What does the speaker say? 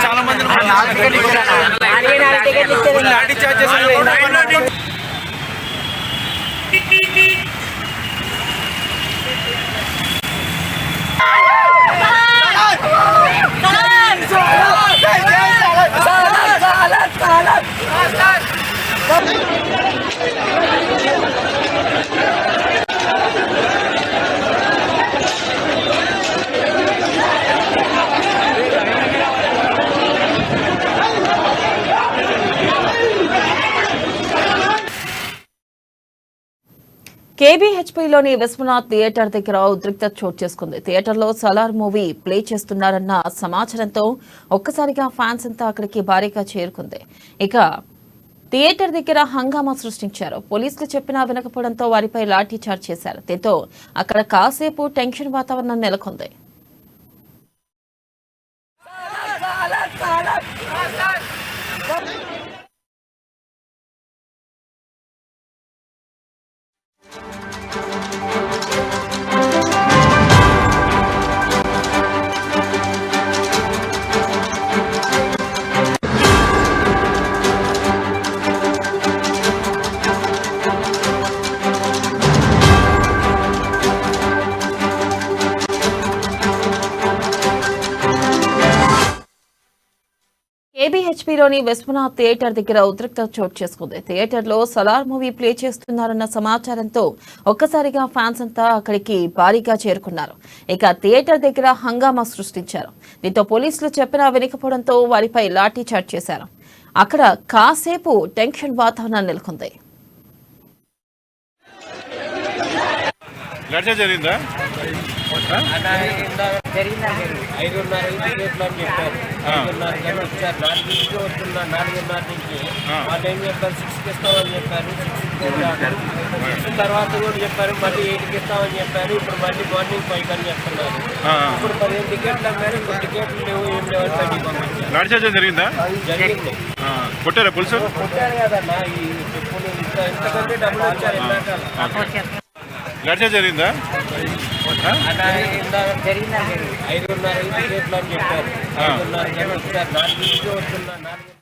చాలా మంది లాఠీ చార్జ్ చేసి కేబీహెచ్పీలోని విశ్వనాథ్ థియేటర్ దగ్గర ఉద్రిక్తత చోటు చేసుకుంది. థియేటర్లో సలార్ మూవీ ప్లే చేస్తున్నారన్న సమాచారంతో ఒక్కసారిగా ఫ్యాన్స్ అంతా అక్కడికి భారీగా చేరుకుంది. ఇక థియేటర్ దగ్గర హంగామా సృష్టించారు. పోలీసులు చెప్పినా వినకపోవడంతో వారిపై లాఠీ చార్జ్ చేశారు. దీంతో అక్కడ కాసేపు టెన్షన్ వాతావరణం నెలకొంది. కేబీహెచ్పీలోని విశ్వనాథ్ థియేటర్ దగ్గర ఉద్రిక్తత చోటు చేసుకుంది. థియేటర్లో సలార్ మూవీ ప్లే చేస్తున్నారన్న సమాచారంతో ఒక్కసారిగా ఫ్యాన్స్ అంతా అక్కడికి భారీగా చేరుకున్నారు. ఇక థియేటర్ దగ్గర హంగామా సృష్టించారు. దీంతో పోలీసులు చెప్పినా వినకపోవడంతో వారిపై లాఠీ చార్జ్ చేశారు. అక్కడ కాసేపు టెన్షన్ వాతావరణం నెలకొంది. జరిగిందా? జరిగిందండి 5:30 టికెట్లు అని చెప్పారు. 5:30 కానీ వచ్చారు. 4:00 వస్తున్నా 4:30 నుంచి వాళ్ళు ఏం చెప్పారు 6కి ఇస్తామని చెప్పారు. 6 తర్వాత కూడా చెప్పారు మళ్ళీ 8కి ఇస్తామని చెప్పారు. ఇప్పుడు మళ్ళీ మార్నింగ్ 5 అని చెప్తున్నారు. ఇప్పుడు 15 టికెట్లు అన్నారు. ఇప్పుడు టికెట్లు లేవు ఏం లేవు బయటికి పంపించారు. జరిగిందా? జరిగింది. కొట్టారా పోలీసు? కొట్టారు కదన్నా. ఈ చెప్పులు ఇంతకంటే డబ్బులు వచ్చారు ఇందాక. జరిగిందా? జరిగిందండి 5:30 టికెట్లు అని చెప్పారు. 5:30 కానీ వచ్చారు. 4:00 వస్తున్నా 4